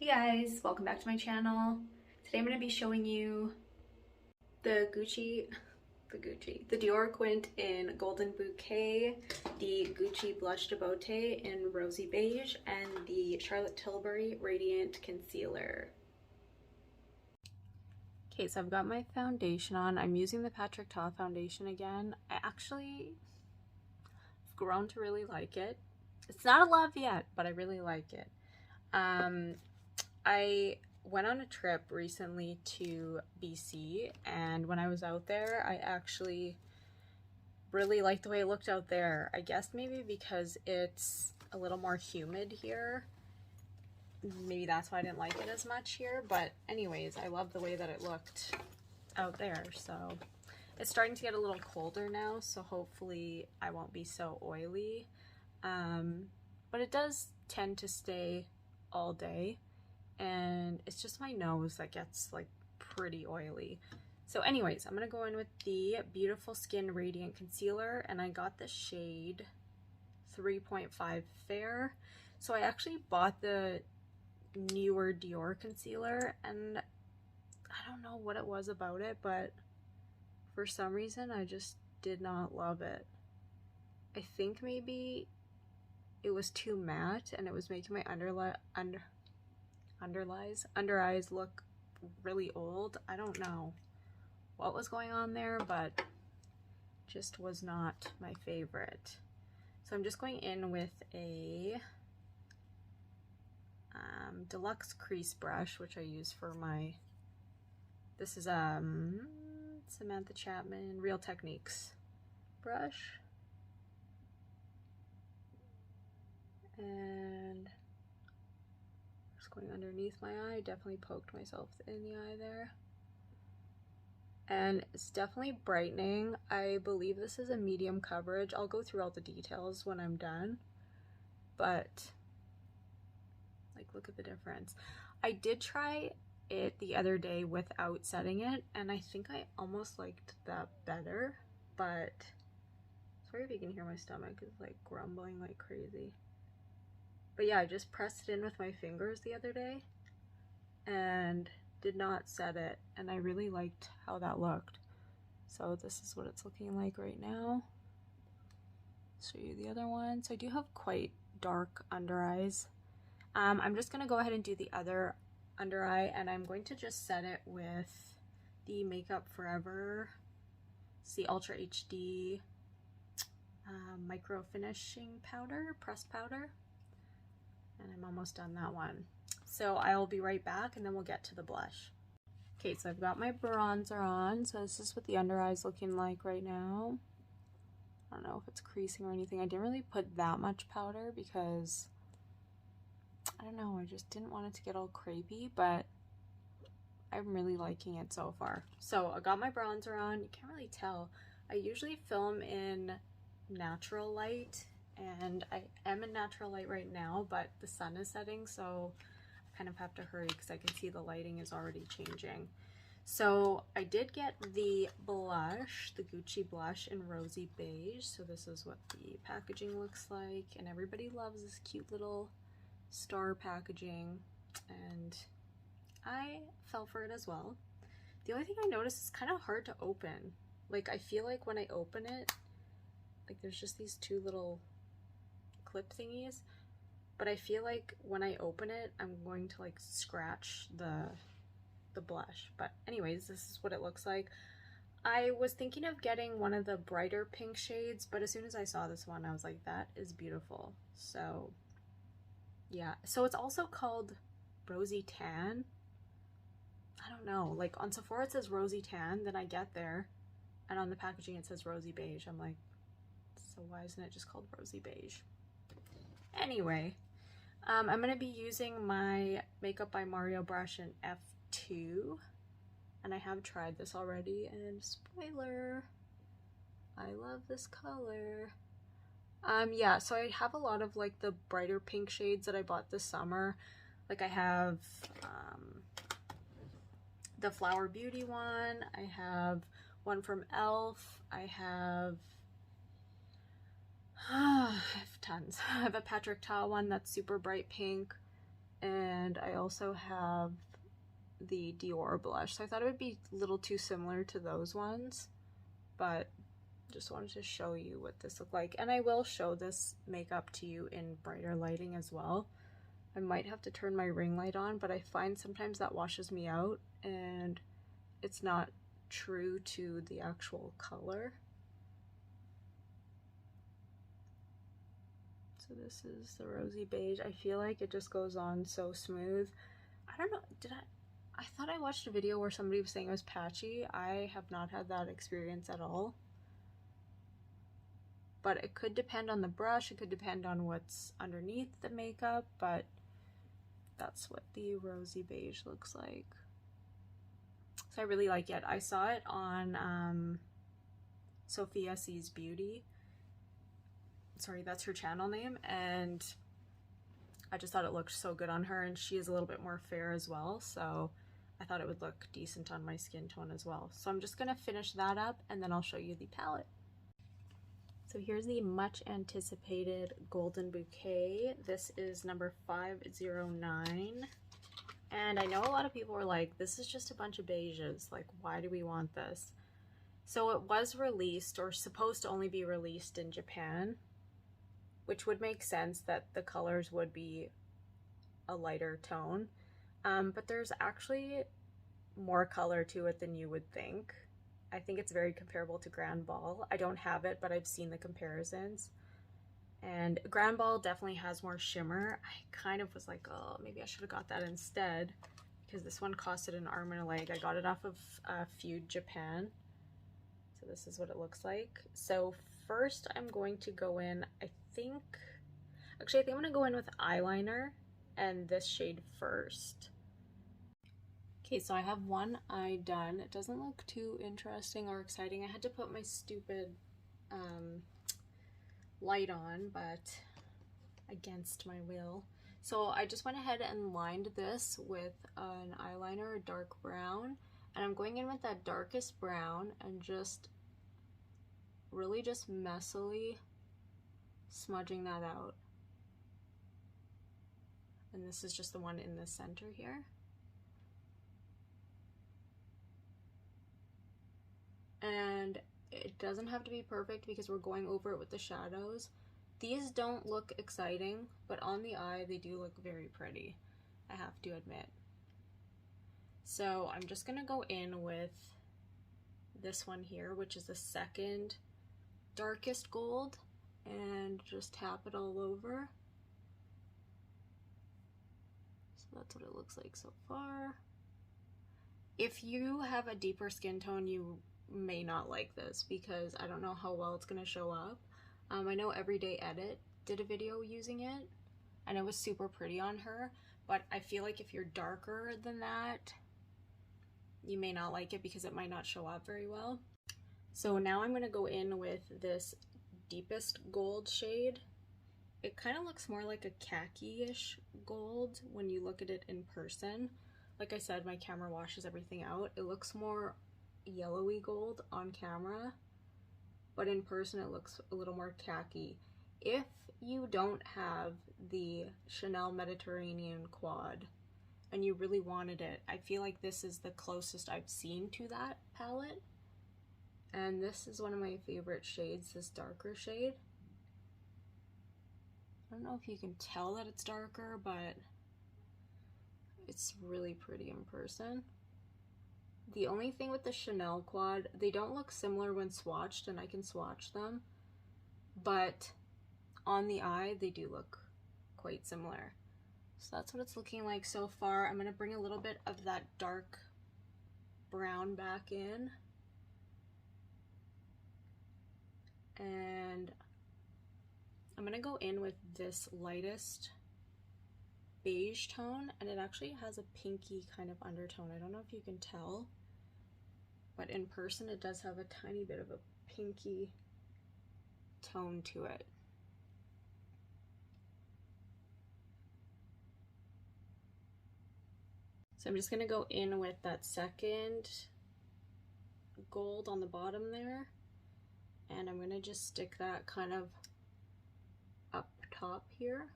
Hey guys, welcome back to my channel. Today I'm going to be showing you the the Dior Quint in Golden Bouquet, the Gucci Blush de Beaute in Rosy Beige, and the Charlotte Tilbury Radiant Concealer. Okay, so I've got my foundation on. I'm using the Patrick Ta foundation again. I've grown to really like it. It's not a love yet, but I really like it. I went on a trip recently to BC, and when I was out there, I actually really liked the way it looked out there. I guess maybe because it's a little more humid here. Maybe that's why I didn't like it as much here, but anyways, I love the way that it looked out there. So it's starting to get a little colder now, so hopefully I won't be so oily. But it does tend to stay all day. And it's just my nose that gets like pretty oily. So anyways, I'm gonna go in with the Beautiful Skin Radiant Concealer, and I got the shade 3.5 Fair. So I actually bought the newer Dior concealer, and I don't know what it was about it, but for some reason I just did not love it. I think maybe it was too matte and it was making my under eyes look really old. I don't know what was going on there, but just was not my favorite. So I'm just going in with a deluxe crease brush, which I use for my, this is Samantha Chapman Real Techniques brush, and going underneath my eye. Definitely poked myself in the eye there, and it's definitely brightening. I believe this is a medium coverage. I'll go through all the details when I'm done, but like, look at the difference. I did try it the other day without setting it, and I think I almost liked that better, but sorry if you can hear my stomach is like grumbling like crazy. But yeah, I just pressed it in with my fingers the other day and did not set it, and I really liked how that looked. So this is what it's looking like right now. Show you the other one. So I do have quite dark under eyes. I'm just gonna go ahead and do the other under eye, and I'm going to just set it with the Makeup Forever. It's the Ultra HD micro finishing powder, pressed powder. And I'm almost done that one. So I'll be right back, and then we'll get to the blush. Okay, so I've got my bronzer on. So this is what the under eye's looking like right now. I don't know if it's creasing or anything. I didn't really put that much powder because, I don't know, I just didn't want it to get all crepey, but I'm really liking it so far. So I got my bronzer on. You can't really tell. I usually film in natural light, and I am in natural light right now, but the sun is setting, so I kind of have to hurry because I can see the lighting is already changing. So I did get the blush, the Gucci blush in Rosy Beige. So this is what the packaging looks like, and everybody loves this cute little star packaging, and I fell for it as well. The only thing I noticed is kind of hard to open. Like, I feel like when I open it, like there's just these two little clip thingies, but I feel like when I open it, I'm going to like scratch the blush. But anyways, this is what it looks like. I was thinking of getting one of the brighter pink shades, but as soon as I saw this one, I was like, that is beautiful. So yeah, so it's also called Rosy Tan. I don't know, like on Sephora it says Rosy Tan, then I get there and on the packaging it says Rosy Beige. I'm like, so why isn't it just called Rosy Beige? Anyway, I'm going to be using my Makeup by Mario brush in F2, and I have tried this already, and spoiler, I love this color. Yeah, so I have a lot of like the brighter pink shades that I bought this summer. Like I have the Flower Beauty one, I have one from e.l.f., I have I have tons. I have a Patrick Ta one that's super bright pink. and I also have the Dior blush. So I thought it would be a little too similar to those ones, but just wanted to show you what this looked like. And I will show this makeup to you in brighter lighting as well. I might have to turn my ring light on, but I find sometimes that washes me out and it's not true to the actual color. So this is the rosy beige. I feel like it just goes on so smooth. I don't know, I thought I watched a video where somebody was saying it was patchy. I have not had that experience at all. But it could depend on the brush, it could depend on what's underneath the makeup, but that's what the rosy beige looks like. So I really like it. I saw it on Sophia Sees Beauty. Sorry, that's her channel name, and I just thought it looked so good on her, and she is a little bit more fair as well, so I thought it would look decent on my skin tone as well. So I'm just gonna finish that up and then I'll show you the palette. So here's the much anticipated Golden Bouquet. This is number 509. And I know a lot of people were like, this is just a bunch of beiges. Like, why do we want this? So it was released, or supposed to only be released in Japan, which would make sense that the colors would be a lighter tone. But there's actually more color to it than you would think. I think it's very comparable to Grand Ball. I don't have it, but I've seen the comparisons. And Grand Ball definitely has more shimmer. I kind of was like, oh, maybe I should have got that instead, because this one costed an arm and a leg. I got it off of Feud Japan. So this is what it looks like. So first I'm going to go in, I think I'm gonna go in with eyeliner and this shade first. Okay, so I have one eye done. It doesn't look too interesting or exciting. I had to put my stupid light on, but against my will. So I just went ahead and lined this with an eyeliner, a dark brown, and I'm going in with that darkest brown and just really just messily smudging that out. And this is just the one in the center here. And it doesn't have to be perfect because we're going over it with the shadows. These don't look exciting, but on the eye they do look very pretty, I have to admit. So I'm just gonna go in with this one here, which is the second darkest gold, and just tap it all over. So that's what it looks like so far. If you have a deeper skin tone, you may not like this because I don't know how well it's gonna show up. I know Everyday Edit did a video using it and it was super pretty on her, but I feel like if you're darker than that, you may not like it because it might not show up very well. So now I'm gonna go in with this deepest gold shade. It kind of looks more like a khaki-ish gold when you look at it in person. Like I said, my camera washes everything out. It looks more yellowy gold on camera, but in person it looks a little more khaki. If you don't have the Chanel Mediterranean quad and you really wanted it, I feel like this is the closest I've seen to that palette. And this is one of my favorite shades, this darker shade. I don't know if you can tell that it's darker, but it's really pretty in person. The only thing with the Chanel quad, they don't look similar when swatched, and I can swatch them, but on the eye they do look quite similar. So that's what it's looking like so far. I'm gonna bring a little bit of that dark brown back in, and I'm gonna go in with this lightest beige tone, and it actually has a pinky kind of undertone. I don't know if you can tell, but in person it does have a tiny bit of a pinky tone to it. So I'm just gonna go in with that second gold on the bottom there, and I'm gonna just stick that kind of up top here.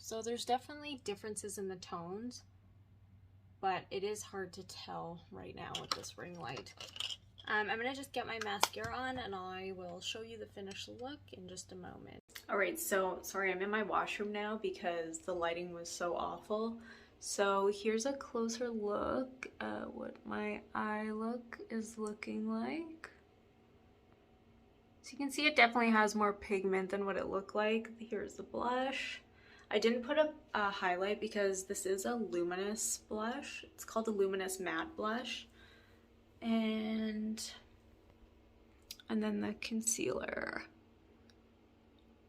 So there's definitely differences in the tones, but it is hard to tell right now with this ring light. I'm gonna just get my mascara on and I will show you the finished look in just a moment. All right, so sorry, I'm in my washroom now because the lighting was so awful. So here's a closer look at what my eye look is looking like. So you can see it definitely has more pigment than what it looked like. Here's the blush. I didn't put a highlight because this is a luminous blush. It's called a luminous matte blush. And then the concealer.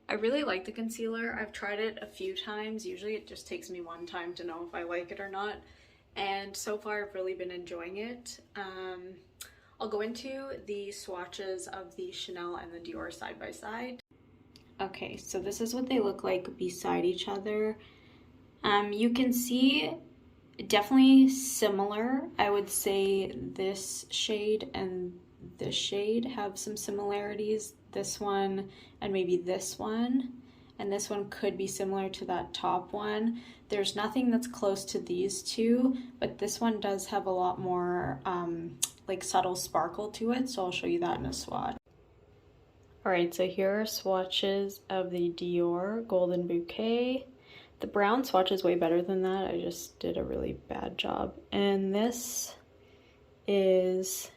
I really like the concealer. I've tried it a few times. Usually it just takes me one time to know if I like it or not. And so far I've really been enjoying it. I'll go into the swatches of the Chanel and the Dior side by side. Okay, so this is what they look like beside each other. You can see definitely similar. I would say this shade and this shade have some similarities. This one and maybe this one. And this one could be similar to that top one. There's nothing that's close to these two, but this one does have a lot more like subtle sparkle to it, so I'll show you that in a swatch. Alright, so here are swatches of the Dior Golden Bouquet. The brown swatch is way better than that. I just did a really bad job. And this is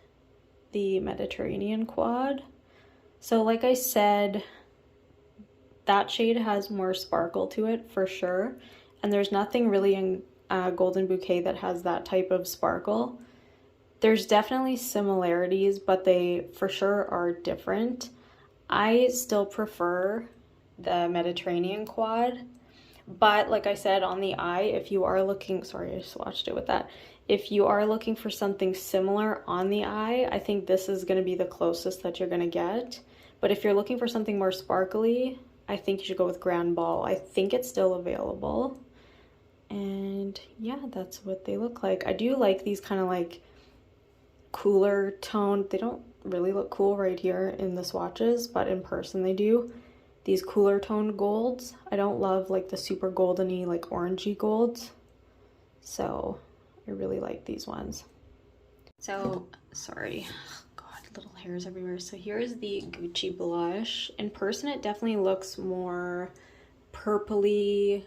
the Mediterranean Quad. So like I said, that shade has more sparkle to it for sure. And there's nothing really in Golden Bouquet that has that type of sparkle. There's definitely similarities, but they for sure are different. I still prefer the Mediterranean Quad. But like I said, on the eye, if you are looking, sorry, I just swatched it with that. If you are looking for something similar on the eye, I think this is going to be the closest that you're going to get. But if you're looking for something more sparkly, I think you should go with Grand Ball. I think it's still available. And yeah, that's what they look like. I do like these kind of like cooler tone. They don't really look cool right here in the swatches, but in person they do. These cooler toned golds. I don't love like the super goldeny, like orangey golds. So I really like these ones. So, sorry. God, little hairs everywhere. So here's the Gucci blush. In person it definitely looks more purpley,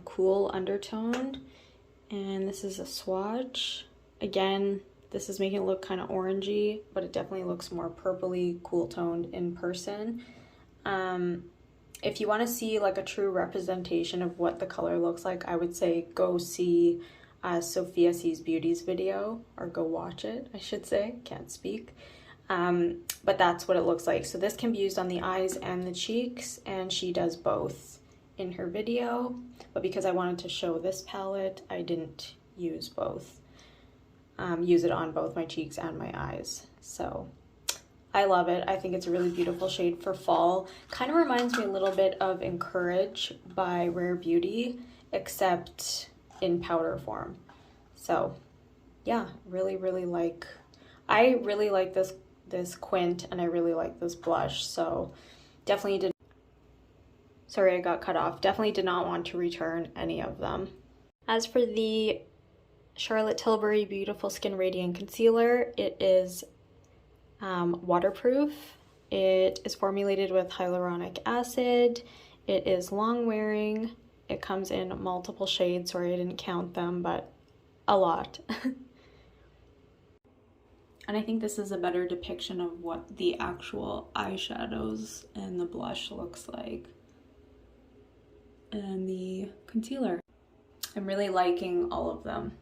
cool undertoned. And this is a swatch. Again, this is making it look kind of orangey, but it definitely looks more purpley, cool toned in person. If you want to see like a true representation of what the color looks like, I would say go see Sophia Sees Beauty's video, or go watch it, I should say, can't speak. But that's what it looks like. So this can be used on the eyes and the cheeks, and she does both in her video. But because I wanted to show this palette, I didn't use both. Use it on both my cheeks and my eyes. So I love it. I think it's a really beautiful shade for fall. Kind of reminds me a little bit of Encourage by Rare Beauty, except in powder form. So yeah, really like, I really like this quint, and I really like this blush. So definitely did, sorry I got cut off, definitely did not want to return any of them. As for the Charlotte Tilbury Beautiful Skin Radiant Concealer, it is waterproof. It is formulated with hyaluronic acid. It is long wearing. It comes in multiple shades. Sorry, I didn't count them, but a lot. And I think this is a better depiction of what the actual eyeshadows and the blush looks like. And the concealer. I'm really liking all of them.